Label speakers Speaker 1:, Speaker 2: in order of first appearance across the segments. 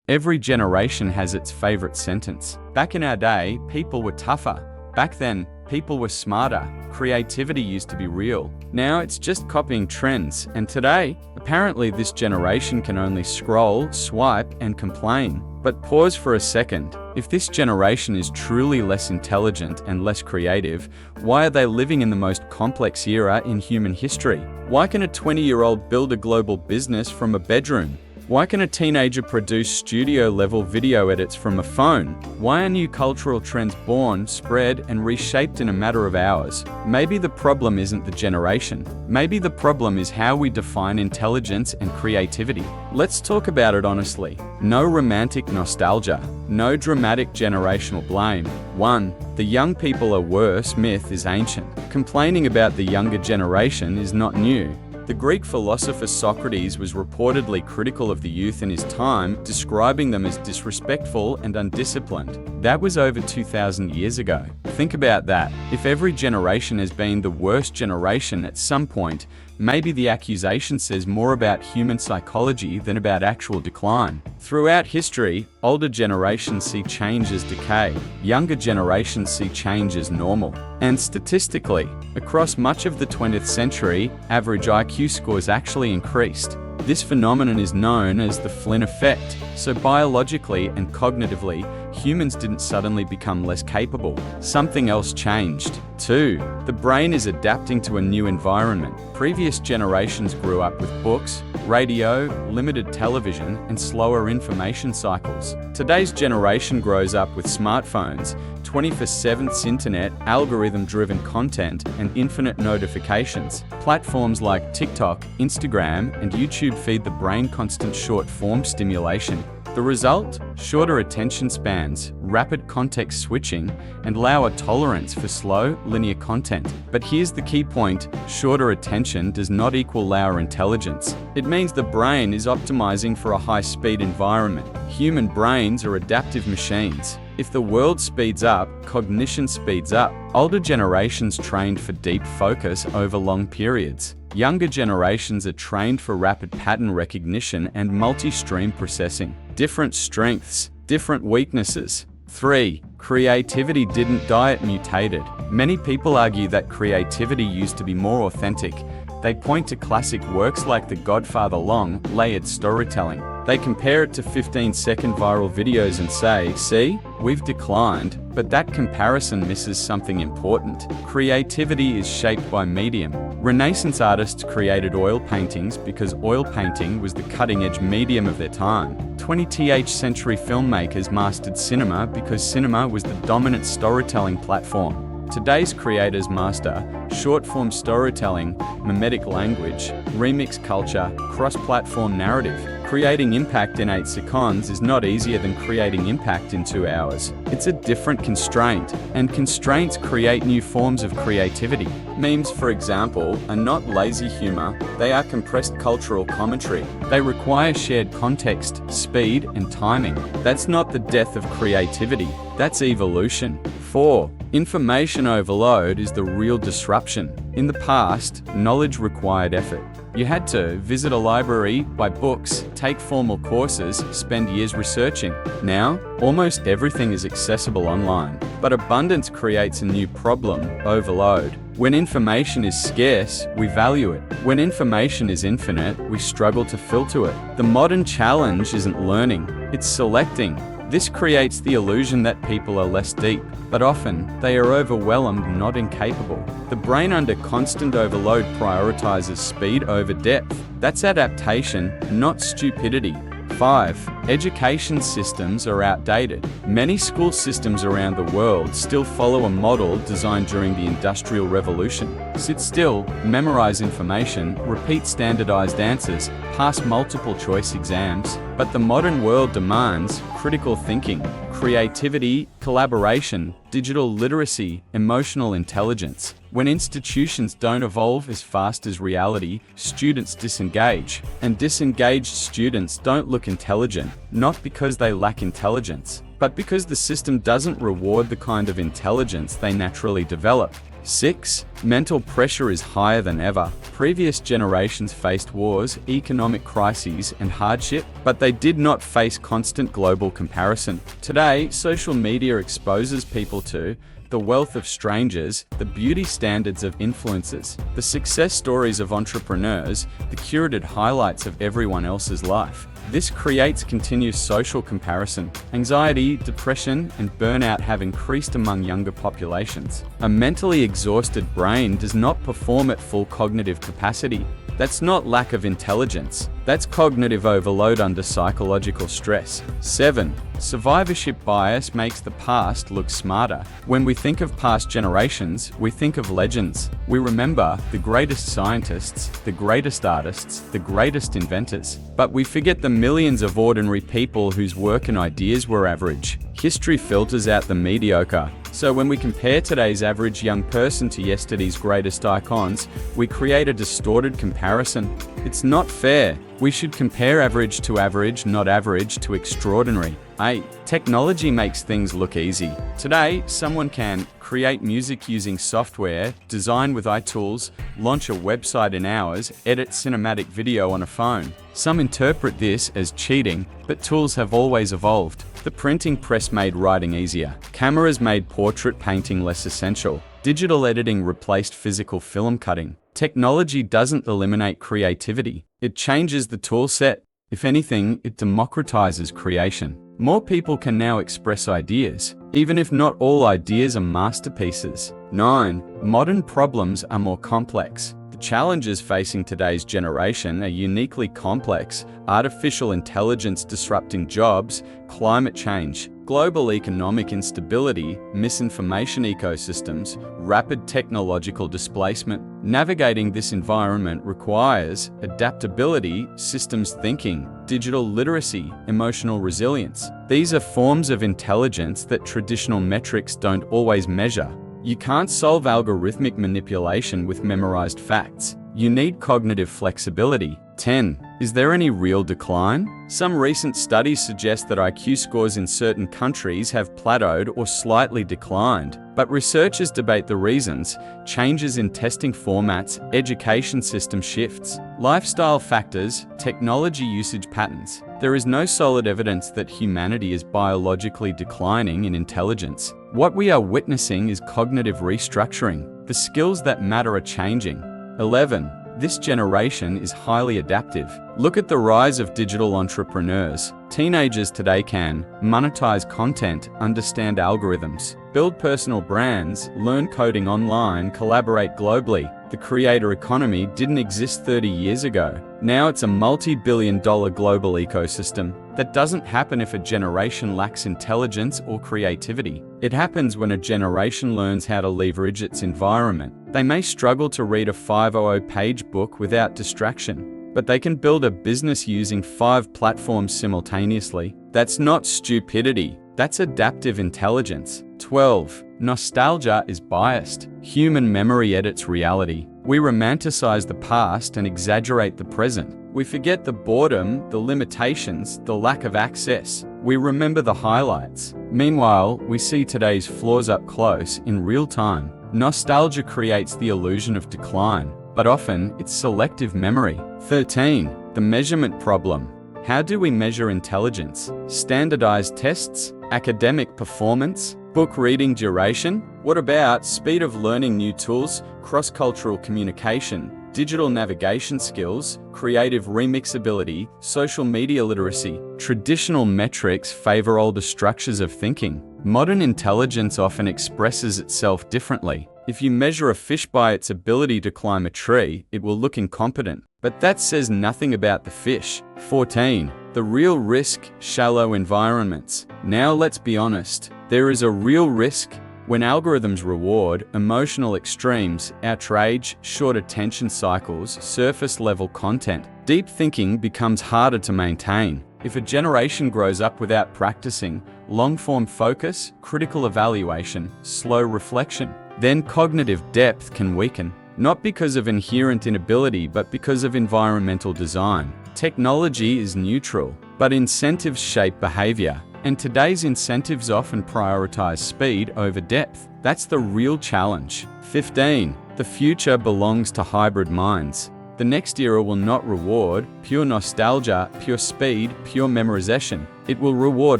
Speaker 1: Every generation has its favorite sentence. Back in our day, people were tougher. Back then, people were smarter. Creativity used to be real. Now it's just copying trends. And today, apparently this generation can only scroll, swipe, and complain. But pause for a second. If this generation is truly less intelligent and less creative, why are they living in the most complex era in human history? Why can a 20-year-old build a global business from a bedroom? Why can a teenager produce studio-level video edits from a phone? Why are new cultural trends born, spread, and reshaped in a matter of hours? Maybe the problem isn't the generation. Maybe the problem is how we define intelligence and creativity. Let's talk about it honestly. No romantic nostalgia. No dramatic generational blame. 1. The young people are worse myth is ancient. Complaining about the younger generation is not new. The Greek philosopher Socrates was reportedly critical of the youth in his time, describing them as disrespectful and undisciplined. That was over 2,000 years ago. Think about that. If every generation has been the worst generation at some point, maybe the accusation says more about human psychology than about actual decline. Throughout history, older generations see change as decay. Younger generations see change as normal. And statistically, across much of the 20th century, average IQ scores actually increased. This phenomenon is known as the Flynn effect. So biologically and cognitively, humans didn't suddenly become less capable. Something else changed. 2. The brain is adapting to a new environment. Previous generations grew up with books, radio, limited television, and slower information cycles. Today's generation grows up with smartphones, 24/7 internet, algorithm-driven content, and infinite notifications. Platforms like TikTok, Instagram, and YouTube feed the brain constant short-form stimulation. The result? Shorter attention spans, rapid context switching, and lower tolerance for slow, linear content. But here's the key point: shorter attention does not equal lower intelligence. It means the brain is optimizing for a high-speed environment. Human brains are adaptive machines. If the world speeds up, cognition speeds up. Older generations trained for deep focus over long periods. Younger generations are trained for rapid pattern recognition and multi-stream processing. Different strengths, different weaknesses. 3. Creativity didn't die, it mutated. Many people argue that creativity used to be more authentic. They point to classic works like The Godfather long, layered storytelling. They compare it to 15-second viral videos and say, see, we've declined. But that comparison misses something important. Creativity is shaped by medium. Renaissance artists created oil paintings because oil painting was the cutting-edge medium of their time. 20th century filmmakers mastered cinema because cinema was the dominant storytelling platform. Today's creators master short-form storytelling, mimetic language, remix culture, cross-platform narrative. Creating impact in 8 seconds is not easier than creating impact in 2 hours. It's a different constraint, and constraints create new forms of creativity. Memes, for example, are not lazy humor, they are compressed cultural commentary. They require shared context, speed, and timing. That's not the death of creativity, that's evolution. 4. Information overload is the real disruption. In the past, knowledge required effort. You had to visit a library, buy books, take formal courses, spend years researching. Now, almost everything is accessible online. But abundance creates a new problem: overload. When information is scarce, we value it. When information is infinite, we struggle to filter it. The modern challenge isn't learning, it's selecting. This creates the illusion that people are less deep, but often they are overwhelmed, not incapable. The brain under constant overload prioritizes speed over depth. That's adaptation, not stupidity. 5. Education systems are outdated. Many school systems around the world still follow a model designed during the Industrial Revolution. Sit still, memorize information, repeat standardized answers, pass multiple choice exams. But the modern world demands critical thinking, creativity, collaboration, digital literacy, emotional intelligence. When institutions don't evolve as fast as reality, students disengage. And disengaged students don't look intelligent, not because they lack intelligence, but because the system doesn't reward the kind of intelligence they naturally develop. 6. Mental pressure is higher than ever. Previous generations faced wars, economic crises, and hardship, but they did not face constant global comparison. Today, social media exposes people to the wealth of strangers, the beauty standards of influencers, the success stories of entrepreneurs, the curated highlights of everyone else's life. This creates continuous social comparison. Anxiety, depression, and burnout have increased among younger populations. A mentally exhausted brain does not perform at full cognitive capacity. That's not lack of intelligence. That's cognitive overload under psychological stress. 7. Survivorship bias makes the past look smarter. When we think of past generations, we think of legends. We remember the greatest scientists, the greatest artists, the greatest inventors. But we forget the millions of ordinary people whose work and ideas were average. History filters out the mediocre. So when we compare today's average young person to yesterday's greatest icons, we create a distorted comparison. It's not fair. We should compare average to average, not average to extraordinary. 8. Technology makes things look easy. Today, someone can create music using software, design with iTools, launch a website in hours, edit cinematic video on a phone. Some interpret this as cheating, but tools have always evolved. The printing press made writing easier. Cameras made portrait painting less essential. Digital editing replaced physical film cutting. Technology doesn't eliminate creativity. It changes the tool set. If anything, it democratizes creation. More people can now express ideas, even if not all ideas are masterpieces. 9. Modern problems are more complex. The challenges facing today's generation are uniquely complex: artificial intelligence disrupting jobs, climate change, global economic instability, misinformation ecosystems, rapid technological displacement. Navigating this environment requires adaptability, systems thinking, digital literacy, emotional resilience. These are forms of intelligence that traditional metrics don't always measure. You can't solve algorithmic manipulation with memorized facts. You need cognitive flexibility. 10. Is there any real decline? Some recent studies suggest that IQ scores in certain countries have plateaued or slightly declined, but researchers debate the reasons: changes in testing formats, education system shifts, lifestyle factors, technology usage patterns. There is no solid evidence that humanity is biologically declining in intelligence. What we are witnessing is cognitive restructuring. The skills that matter are changing. 11. This generation is highly adaptive. Look at the rise of digital entrepreneurs. Teenagers today can monetize content, understand algorithms, build personal brands, learn coding online, collaborate globally. The creator economy didn't exist 30 years ago. Now it's a multi-billion-dollar global ecosystem. That doesn't happen if a generation lacks intelligence or creativity. It happens when a generation learns how to leverage its environment. They may struggle to read a 500-page book without distraction, but they can build a business using 5 platforms simultaneously. That's not stupidity. That's adaptive intelligence. 12. Nostalgia is biased. Human memory edits reality. We romanticize the past and exaggerate the present. We forget the boredom, the limitations, the lack of access. We remember the highlights. Meanwhile, we see today's flaws up close in real time. Nostalgia creates the illusion of decline, but often it's selective memory. 13. The measurement problem. How do we measure intelligence? Standardized tests? Academic performance? Book reading duration? What about speed of learning new tools, cross-cultural communication, digital navigation skills, creative remixability, social media literacy? Traditional metrics favor older structures of thinking. Modern intelligence often expresses itself differently. If you measure a fish by its ability to climb a tree, it will look incompetent. But that says nothing about the fish. 14. The real risk: shallow environments. Now let's be honest. There is a real risk when algorithms reward emotional extremes, outrage, short attention cycles, surface-level content. Deep thinking becomes harder to maintain. If a generation grows up without practicing long-form focus, critical evaluation, slow reflection, then cognitive depth can weaken. Not because of inherent inability, but because of environmental design. Technology is neutral. but incentives shape behavior. And today's incentives often prioritize speed over depth. That's the real challenge. 15. The future belongs to hybrid minds. The next era will not reward pure nostalgia, pure speed, pure memorization. It will reward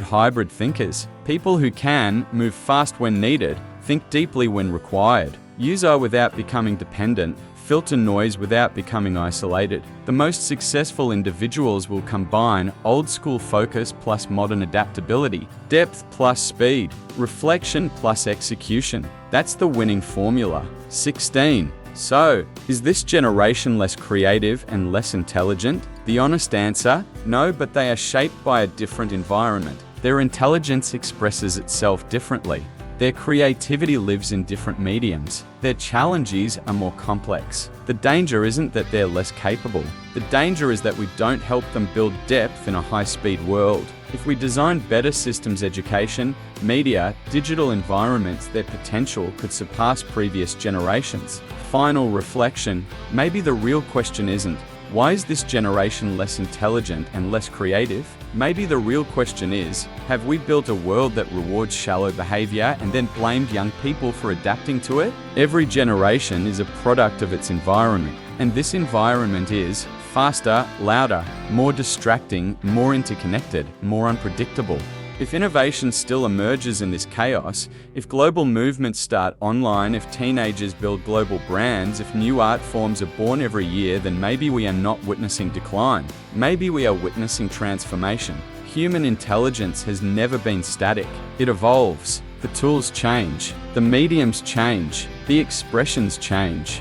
Speaker 1: hybrid thinkers, people who can move fast when needed, think deeply when required, use without becoming dependent, filter noise without becoming isolated. The most successful individuals will combine old-school focus plus modern adaptability, depth plus speed, reflection plus execution. That's the winning formula. 16. So, is this generation less creative and less intelligent? The honest answer? No, but they are shaped by a different environment. Their intelligence expresses itself differently. Their creativity lives in different mediums. Their challenges are more complex. The danger isn't that they're less capable. The danger is that we don't help them build depth in a high-speed world. If we design better systems education, media, digital environments, their potential could surpass previous generations. Final reflection, maybe the real question isn't, why is this generation less intelligent and less creative? Maybe the real question is, have we built a world that rewards shallow behavior and then blamed young people for adapting to it? Every generation is a product of its environment, and this environment is faster, louder, more distracting, more interconnected, more unpredictable. If innovation still emerges in this chaos, if global movements start online, if teenagers build global brands, if new art forms are born every year, then maybe we are not witnessing decline. Maybe we are witnessing transformation. Human intelligence has never been static. It evolves. The tools change. The mediums change. The expressions change.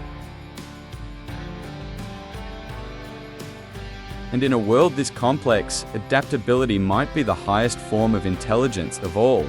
Speaker 1: And in a world this complex, adaptability might be the highest form of intelligence of all.